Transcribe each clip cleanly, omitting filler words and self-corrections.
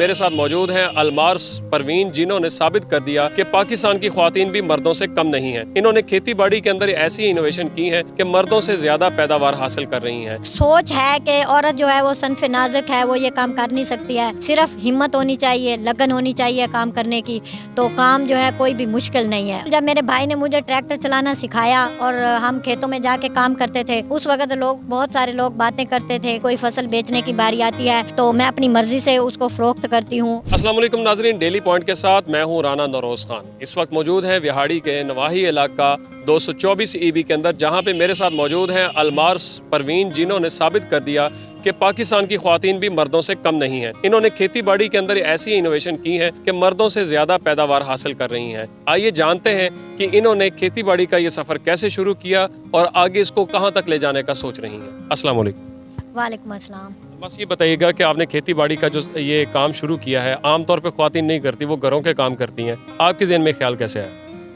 میرے ساتھ موجود ہیں المارس پروین، جنہوں نے ثابت کر دیا کہ پاکستان کی خواتین بھی مردوں سے کم نہیں ہیں۔ انہوں نے کھیتی باڑی کے اندر ایسی انوویشن کی ہے کہ مردوں سے زیادہ پیداوار حاصل کر رہی ہیں۔ سوچ ہے کہ عورت جو ہے وہ صنف نازک ہے، وہ یہ کام کر نہیں سکتی ہے، صرف ہمت ہونی چاہیے، لگن ہونی چاہیے کام کرنے کی، تو کام جو ہے کوئی بھی مشکل نہیں ہے۔ جب میرے بھائی نے مجھے ٹریکٹر چلانا سکھایا اور ہم کھیتوں میں جا کے کام کرتے تھے، اس وقت بہت سارے لوگ باتیں کرتے تھے، کوئی فصل بیچنے کی باری آتی ہے تو میں اپنی مرضی سے اس کو فروخت کرتی ہوں۔ السلام علیکم ناظرین، ڈیلی پوائنٹ کے ساتھ میں ہوں رانا نوروز خان۔ اس وقت موجود ہیں وہاڑی کے نواحی علاقہ 224 EB کے اندر، جہاں پہ میرے ساتھ موجود ہیں المارس پروین، جنہوں نے ثابت کر دیا کہ پاکستان کی خواتین بھی مردوں سے کم نہیں ہیں۔ انہوں نے کھیتی باڑی کے اندر ایسی انوویشن کی ہے کہ مردوں سے زیادہ پیداوار حاصل کر رہی ہیں۔ آئیے جانتے ہیں کہ انہوں نے کھیتی باڑی کا یہ سفر کیسے شروع کیا اور آگے اس کو کہاں تک لے جانے کا سوچ رہی ہیں۔ السلام علیکم۔ وعلیکم السلام۔ بس یہ بتائیے گا کہ آپ نے کھیتی باڑی کا جو یہ کام شروع کیا ہے، عام طور پہ خواتین نہیں کرتی، وہ گھروں کے کام کرتی ہیں، آپ کے ذہن میں خیال کیسے آیا؟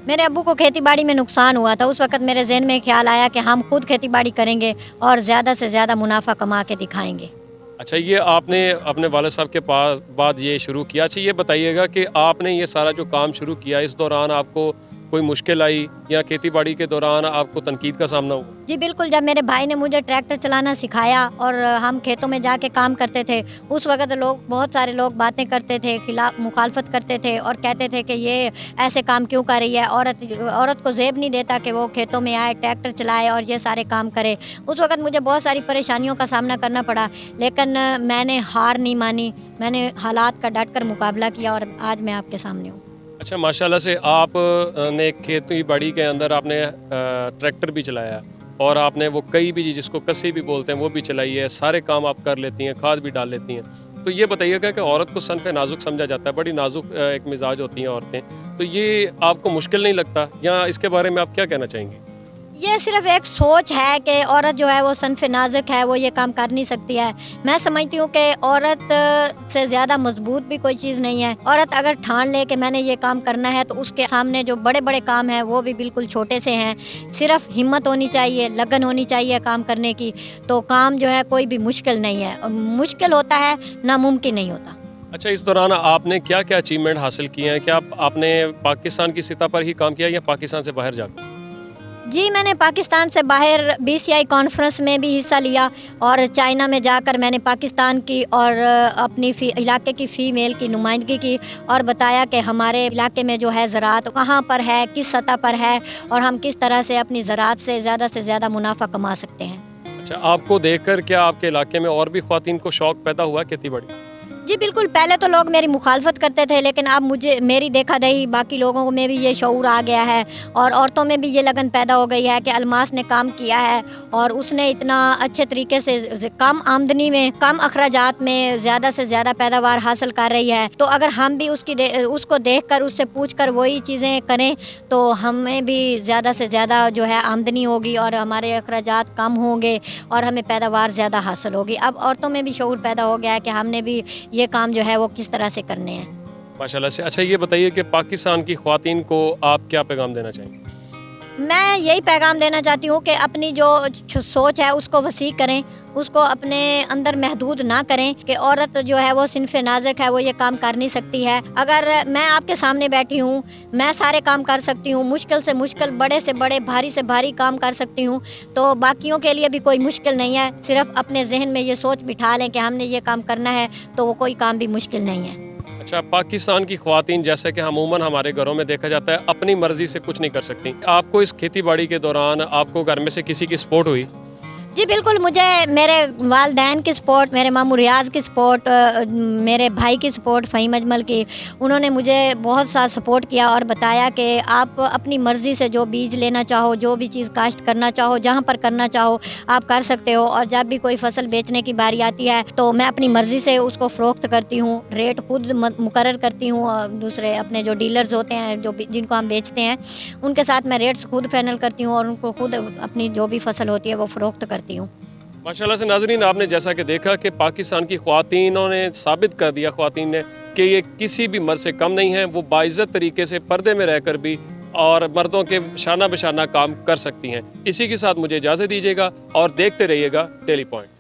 میرے ابو کو کھیتی باڑی میں نقصان ہوا تھا، اس وقت میرے ذہن میں خیال آیا کہ ہم خود کھیتی باڑی کریں گے اور زیادہ سے زیادہ منافع کما کے دکھائیں گے۔ اچھا، یہ آپ نے اپنے والد صاحب کے پاس بعد یہ شروع کیا۔ اچھا یہ بتائیے گا کہ آپ نے یہ سارا جو کام شروع کیا، اس دوران آپ کو کوئی مشکل آئی یا کھیتی باڑی کے دوران آپ کو تنقید کا سامنا ہوا؟ جی بالکل، جب میرے بھائی نے مجھے ٹریکٹر چلانا سکھایا اور ہم کھیتوں میں جا کے کام کرتے تھے، اس وقت بہت سارے لوگ باتیں کرتے تھے، مخالفت کرتے تھے اور کہتے تھے کہ یہ ایسے کام کیوں کر رہی ہے، عورت کو زیب نہیں دیتا کہ وہ کھیتوں میں آئے، ٹریکٹر چلائے اور یہ سارے کام کرے۔ اس وقت مجھے بہت ساری پریشانیوں کا سامنا کرنا پڑا، لیکن میں نے ہار نہیں مانی، میں نے حالات کا ڈٹ کر مقابلہ کیا اور آج میں آپ کے سامنے ہوں۔ اچھا، ماشاءاللہ سے آپ نے کھیتی باڑی کے اندر آپ نے ٹریکٹر بھی چلایا اور آپ نے وہ کئی بھی جس کو کسی بھی بولتے ہیں وہ بھی چلائی ہے، سارے کام آپ کر لیتی ہیں، کھاد بھی ڈال لیتی ہیں۔ تو یہ بتائیے گا کہ عورت کو صنف نازک سمجھا جاتا ہے، بڑی نازک ایک مزاج ہوتی ہیں عورتیں، تو یہ آپ کو مشکل نہیں لگتا یا اس کے بارے میں آپ کیا کہنا چاہیں گے؟ یہ صرف ایک سوچ ہے کہ عورت جو ہے وہ صنف نازک ہے، وہ یہ کام کر نہیں سکتی ہے۔ میں سمجھتی ہوں کہ عورت سے زیادہ مضبوط بھی کوئی چیز نہیں ہے۔ عورت اگر ٹھان لے کہ میں نے یہ کام کرنا ہے تو اس کے سامنے جو بڑے بڑے کام ہیں وہ بھی بالکل چھوٹے سے ہیں۔ صرف ہمت ہونی چاہیے، لگن ہونی چاہیے کام کرنے کی، تو کام جو ہے کوئی بھی مشکل نہیں ہے۔ مشکل ہوتا ہے، ناممکن نہیں ہوتا۔ اچھا، اس دوران آپ نے کیا کیا اچیومنٹ حاصل کیے ہیں؟ کیا آپ نے پاکستان کی سطح پر ہی کام کیا یا پاکستان سے باہر جا کر؟ جی، میں نے پاکستان سے باہر BCI کانفرنس میں بھی حصہ لیا اور چائنا میں جا کر میں نے پاکستان کی اور اپنی علاقے کی فیمیل کی نمائندگی کی اور بتایا کہ ہمارے علاقے میں جو ہے زراعت کہاں پر ہے، کس سطح پر ہے اور ہم کس طرح سے اپنی زراعت سے زیادہ منافع کما سکتے ہیں۔ اچھا، آپ کو دیکھ کر کیا آپ کے علاقے میں اور بھی خواتین کو شوق پیدا ہوا کھیتی باڑی؟ جی بالکل، پہلے تو لوگ میری مخالفت کرتے تھے، لیکن اب میری دیکھا دیکھی باقی لوگوں میں بھی یہ شعور آ گیا ہے اور عورتوں میں بھی یہ لگن پیدا ہو گئی ہے کہ الماس نے کام کیا ہے اور اس نے اتنا اچھے طریقے سے کم آمدنی میں، کم اخراجات میں زیادہ سے زیادہ پیداوار حاصل کر رہی ہے، تو اگر ہم بھی اس کو دیکھ کر، اس سے پوچھ کر وہی چیزیں کریں تو ہمیں بھی زیادہ سے زیادہ جو ہے آمدنی ہوگی اور ہمارے اخراجات کم ہوں گے اور ہمیں پیداوار زیادہ حاصل ہوگی۔ اب عورتوں میں بھی شعور پیدا ہو گیا ہے کہ ہم نے بھی یہ کام جو ہے وہ کس طرح سے کرنے ہیں۔ ماشاءاللہ سے۔ اچھا یہ بتائیے کہ پاکستان کی خواتین کو آپ کیا پیغام دینا چاہیں گے؟ میں یہی پیغام دینا چاہتی ہوں کہ اپنی جو سوچ ہے اس کو وسیع کریں، اس کو اپنے اندر محدود نہ کریں کہ عورت جو ہے وہ صنف نازک ہے، وہ یہ کام کر نہیں سکتی ہے۔ اگر میں آپ کے سامنے بیٹھی ہوں، میں سارے کام کر سکتی ہوں، مشکل سے مشکل، بڑے سے بڑے، بھاری سے بھاری کام کر سکتی ہوں، تو باقیوں کے لیے بھی کوئی مشکل نہیں ہے۔ صرف اپنے ذہن میں یہ سوچ بٹھا لیں کہ ہم نے یہ کام کرنا ہے تو وہ کوئی کام بھی مشکل نہیں ہے۔ اچھا، پاکستان کی خواتین جیسا کہ عموماً ہمارے گھروں میں دیکھا جاتا ہے اپنی مرضی سے کچھ نہیں کر سکتی، آپ کو اس کھیتی باڑی کے دوران آپ کو گھر میں سے کسی کی سپورٹ ہوئی؟ جی بالکل، مجھے میرے والدین کی سپورٹ، میرے ماموں ریاض کی سپورٹ، میرے بھائی کی سپورٹ فہیم اجمل کی، انہوں نے مجھے بہت سا سپورٹ کیا اور بتایا کہ آپ اپنی مرضی سے جو بیج لینا چاہو، جو بھی چیز کاشت کرنا چاہو، جہاں پر کرنا چاہو آپ کر سکتے ہو، اور جب بھی کوئی فصل بیچنے کی باری آتی ہے تو میں اپنی مرضی سے اس کو فروخت کرتی ہوں، ریٹ خود مقرر کرتی ہوں، اور دوسرے اپنے جو ڈیلرز ہوتے ہیں جن کو ہم بیچتے ہیں ان کے ساتھ میں ریٹس خود فائنل کرتی ہوں اور ان کو خود اپنی جو بھی فصل ہوتی ہے وہ فروخت کرتی ہوں۔ ماشاءاللہ سے ناظرین، آپ نے جیسا کہ دیکھا کہ پاکستان کی خواتینوں نے ثابت کر دیا خواتین نے کہ یہ کسی بھی مرد سے کم نہیں ہیں، وہ باعزت طریقے سے پردے میں رہ کر بھی اور مردوں کے شانہ بشانہ کام کر سکتی ہیں۔ اسی کے ساتھ مجھے اجازت دیجیے گا اور دیکھتے رہیے گا ڈیلی پوائنٹ۔